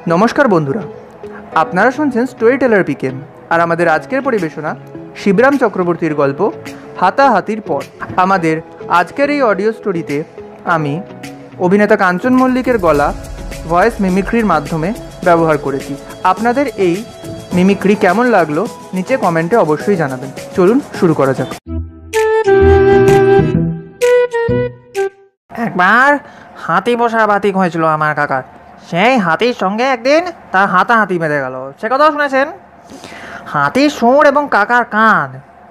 নমস্কার বন্ধুরা, আপনারা শুনছেন স্টোরি টেলার পিকেন। আর আমাদের আজকের পরিবেশনা শিবরাম চক্রবর্তীর গল্প হাতাহাতির পর। আমাদের আজকের এই অডিও স্টোরিতে আমি অভিনেতা কাঞ্চন মল্লিকের গলা ভয়েস মিমিক্রির মাধ্যমে ব্যবহার করেছি। আপনাদের এই মিমিক্রি কেমন লাগলো নিচে কমেন্টে অবশ্যই জানাবেন। চলুন শুরু করা যাক। একবার হাতি পোষা বাতিক হয়েছিল আমার কাকার। সেই হাতির সঙ্গে একদিন তার হাতাহাতি বেঁধে গেল, সে কথাও শুনেছেন। হাতির সুর এবং কাকার কান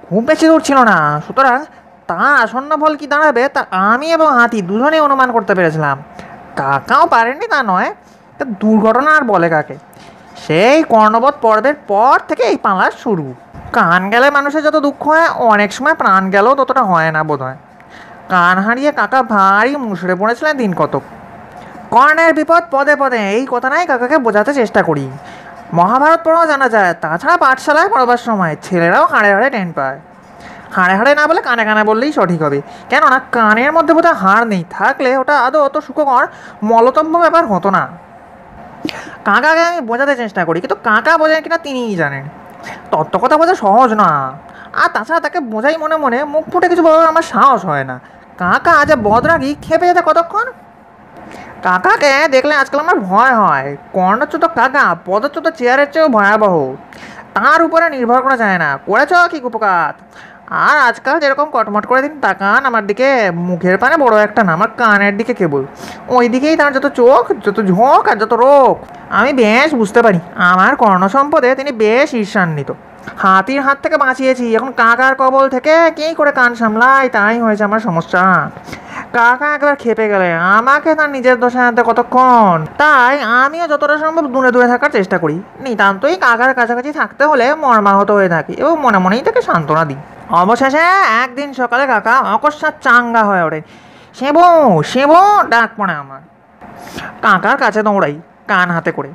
খুব বেশি দূর ছিল না, সুতরাং তার আসন্ন ফল কি দাঁড়াবে তা আমি এবং হাতি দুজনেই অনুমান করতে পেরেছিলাম। কাকাও পারেননি তা নয়, তা দুর্ঘটনা আর বলে কাকে। সেই কর্ণবৎ পর্বের পর থেকে এই পালার শুরু। কান গেলে মানুষের যত দুঃখ হয়, অনেক সময় প্রাণ গেলেও ততটা হয় না বোধ হয়। কান হারিয়ে কাকা ভারী মুষড়ে পড়েছিলেন দিন কতক। কর্ণের বিপদ পদে পদে, এই কথাটাই কাকাকে বোঝাতে চেষ্টা করি। মহাভারত পড়াও জানা যায়, তাছাড়া পাঠশালায় পড়াবার সময় ছেলেরাও হাড়ে হাড়ে টেন পায়। হাড়ে হাড়ে না বলে কানে কানে বললেই সঠিক হবে, কেননা কানের মধ্যে বোধহয় হাড় নেই, থাকলে ওটা আদৌ অত সুখকর মলতব্য ব্যাপার হতো না। কাকাকে আমি বোঝাতে চেষ্টা করি, কিন্তু কাকা বোঝেন কিনা তিনিই জানেন। তত্ত্ব কথা বোঝা সহজ না, আর তাছাড়া তাকে বোঝাই মনে মনে মুখ ফুটে কিছু বলার আমার সাহস হয় না। কাকা আজ বদরাগি খেপে যেতে কতক্ষণ। কাকাকে দেখলে আজকাল আমার ভয় হয়। কর্ণচ্যুত কাকা পদচ্যুত চেয়ারের চেয়েও ভয়াবহ। তার উপরে নির্ভর করা যায় না, করেছ কি কুপকাত। আর আজকাল যেরকম কটমট করে দিন তাকান আমার দিকে, মুখের পানে বড় একটা না, আমার কানের দিকে কেবল। ওই দিকেই তার যত চোখ, যত ঝোঁক আর যত রোগ। আমি বেশ বুঝতে পারি আমার কর্ণ সম্পদে তিনি বেশ ঈর্ষান্বিত। হাতির হাত থেকে বাঁচিয়েছি, এখন কাকার কবল থেকে কী করে কান সামলাই, তাই হয়েছে আমার সমস্যা। কাকা একবার খেপে গেলে আমাকে তার নিজের দোষে আনতে কতক্ষণ। তাই আমিও যতটা সম্ভব দূরে দূরে থাকার চেষ্টা করি। নিতান্তই কাকার কাছাকাছি থাকতে হলে মর্মাহত হয়ে থাকি এবং মনে মনেই তাকে সান্ত্বনা দিই। অবশেষে একদিন সকালে কাকা অকস্মাৎ চাঙ্গা হয়ে ওঠে। শিবু শিবু ডাক পড়ে আমার। কাকার কাছে দৌড়াই কান হাতে করে।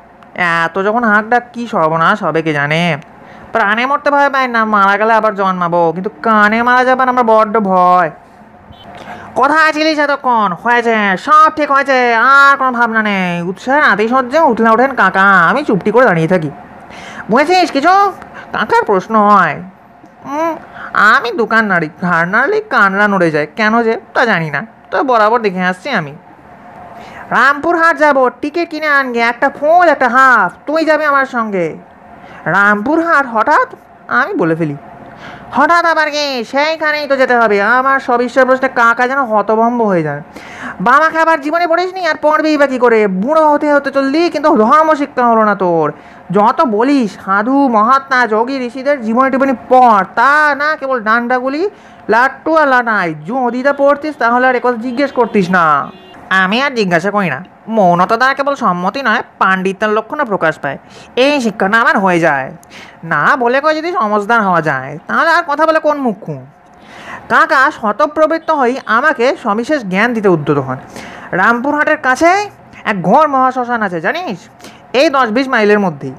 এত যখন হাঁক ডাক কি সর্বনাশ হবে কে জানে। প্রাণে মরতে ভয় পাই না, মারা গেলে আবার জন্মাবো, কিন্তু কানে মারা যাবার আমার বড্ড ভয়। কোথায় ছিলিস এতক্ষণ? হয়েছে, সব ঠিক হয়েছে, আর কোনো ভাবনা নেই। উৎসাহের আতিশয্যে উঠলে ওঠেন কাকা। আমি চুপটি করে দাঁড়িয়ে থাকি। বুঝেছিস কিছু? কাকার প্রশ্ন হয়। আমি দোকান নাড়ি, ঘাড় নাড়লেই কানরা নড়ে যায়, কেন যে তা জানি না, তো বরাবর দেখে আসছি আমি। রামপুরহাট যাবো, টিকিট কিনে আনগে, একটা ফুল একটা হাফ, তুই যাবি আমার সঙ্গে। রামপুরহাট হঠাৎ? আমি বলে ফেলি। হঠাৎ আবার কি? সেইখানেই তো যেতে হবে। আমার সবিশ্বাস প্রশ্নে কাকা যেন হতভম্ব হয়ে যায়। বাবা খাবার জীবনে পড়িসনি, আর পড়বেই বা কী করে? বুড়ো হতে হতে চললি, কিন্তু ধর্ম শিক্ষা হলো না তোর। যত বলিস সাধু মহাত্মা যোগী ঋষিদের জীবনে টিপনি পড়, তা না কেবল ডান্ডাগুলি লাট্টু আর লাটাই। যদি তা পড়তিস তাহলে আর একথা জিজ্ঞেস করতিস না। আমি আর জিজ্ঞাসা করি না। মৌনতা দ্বারা কেবল সম্মতি নয়, পাণ্ডিত্যের লক্ষণও প্রকাশ পায়। এই শিক্ষাটা আমার হয়ে যায়। না বলে কয় যদি সমজদার হওয়া যায়, তাহলে আর কথা বলে কোন মুখ? কাকা শতপ্রবৃত্ত হয়ে আমাকে সবিশেষ জ্ঞান দিতে উদ্যত হন। রামপুরহাটের কাছে এক ঘোর মহাশ্মশান আছে, জানিস? এই 10-20 মাইলের মধ্যেই।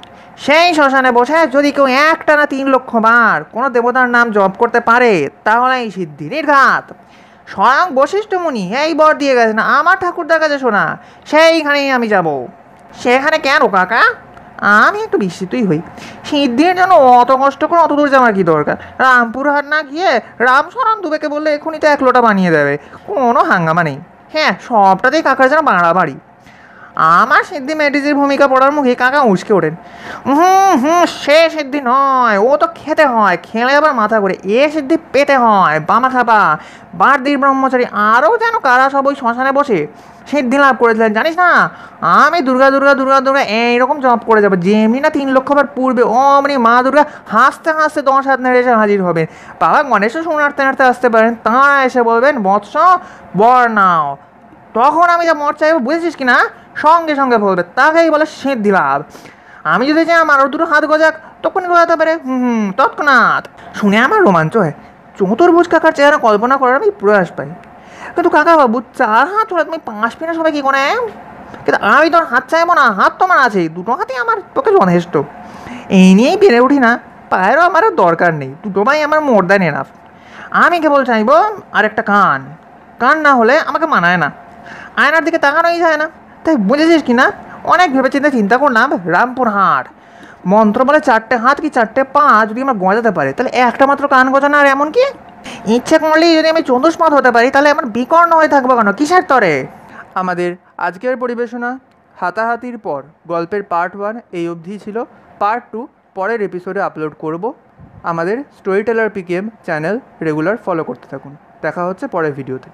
সেই শ্মশানে বসে যদি কেউ একটানা 3 লক্ষ বার কোনো দেবতার নাম জপ করতে পারে, তাহলে এই সিদ্ধি নির্ঘাত। স্বয়ং বশিষ্ঠ মুনি এই বর দিয়ে গেছেন আমার ঠাকুরদার কাছে শোনা। সেইখানেই আমি যাব। সেখানে কেন কাকা? আমি একটু বিস্মিতই হই। সিদ্ধির জন্য অত কষ্ট করে অত দূর যাওয়ার কি দরকার? রামপুরহাট না গিয়ে রামশরণ দুবেকে বললে এখনই তো 1 লোটা বানিয়ে দেবে, কোনো হাঙ্গামা নেই। হ্যাঁ, সবটাতেই কাকার যেন বাড়াবাড়ি। আমার সিদ্ধি মেডিসির ভূমিকা পড়ার মুখে কাকা উঁচকে ওঠেন। সে সিদ্ধি নয়, ও তো খেতে হয়, খেলে আবার মাথা করে। এ সিদ্ধি পেতে হয়, বামা খাবা। বারদির ব্রহ্মচারী আরও যেন কারা সব ওই শ্মশানে বসে সিদ্ধি লাভ করেছিলেন, জানিস না? আমি দুর্গা দুর্গা দুর্গা দুর্গা এইরকম জপ করে যাবো, যেমনি না 3 লক্ষ বার পূর্বে অমনি মা দুর্গা হাসতে হাসতে 10 হাত নেড়ে এসে হাজির হবেন। বাবা গণেশও শোনাতে নাড়তে আসতে পারেন, তাঁরা এসে বলবেন বৎস বর নাও। তখন আমি যা মর চাইবো, বুঝেছিস কি না? সঙ্গে সঙ্গে বলবে, তাকেই বলে সিদ্ধি লাভ। আমি যদি চাই আমার আরও 2 হাত গজাক, তখনই গজাতে পারে। তৎক্ষণাৎ। শুনে আমার রোমাঞ্চ হয়। চতুর্ভুজ কাকার চেহারা কল্পনা করার আমি প্রয়াস পাই। কিন্তু কাকা বাবু, 4 হাত হলে তুমি 5 ফিনে সবাই কী করে? কিন্তু আমি তোর হাত চাইবো না, হাত তোমার আছেই, 2টো হাতই আমার পক্ষে যথেষ্ট। এই নিয়েই পেরে উঠি না। পায়েরও আমারও দরকার নেই, 2টো পাই আমার মোর দ্যান এনাফ। আমি কেবল চাইবো আর একটা কান। কান না হলে আমাকে মানায় না, আয়নার দিকে তাকানোই যায় না। তাই বুঝেছিস কি না, অনেক ভেবেচিন্তে চিন্তা করলাম রামপুরহাট মন্ত্র বলে 4টে হাত কি 4টে পা যদি আমার গজাতে পারে তাহলে একটা মাত্র কান গজানো, আর এমন কি ইচ্ছে করলেই যদি আমি চতুষ্পদ হতে পারি তাহলে আমার বিকর্ণ হয়ে থাকবো কেন, কিসের তরে? আমাদের আজকের পরিবেশনা হাতাহাতির পর গল্পের পার্ট 1 এই অবধি ছিল। পার্ট 2 পরের এপিসোডে আপলোড করব। আমাদের story teller PKM channel regular follow করতে থাকুন। দেখা হচ্ছে পরের ভিডিওতে।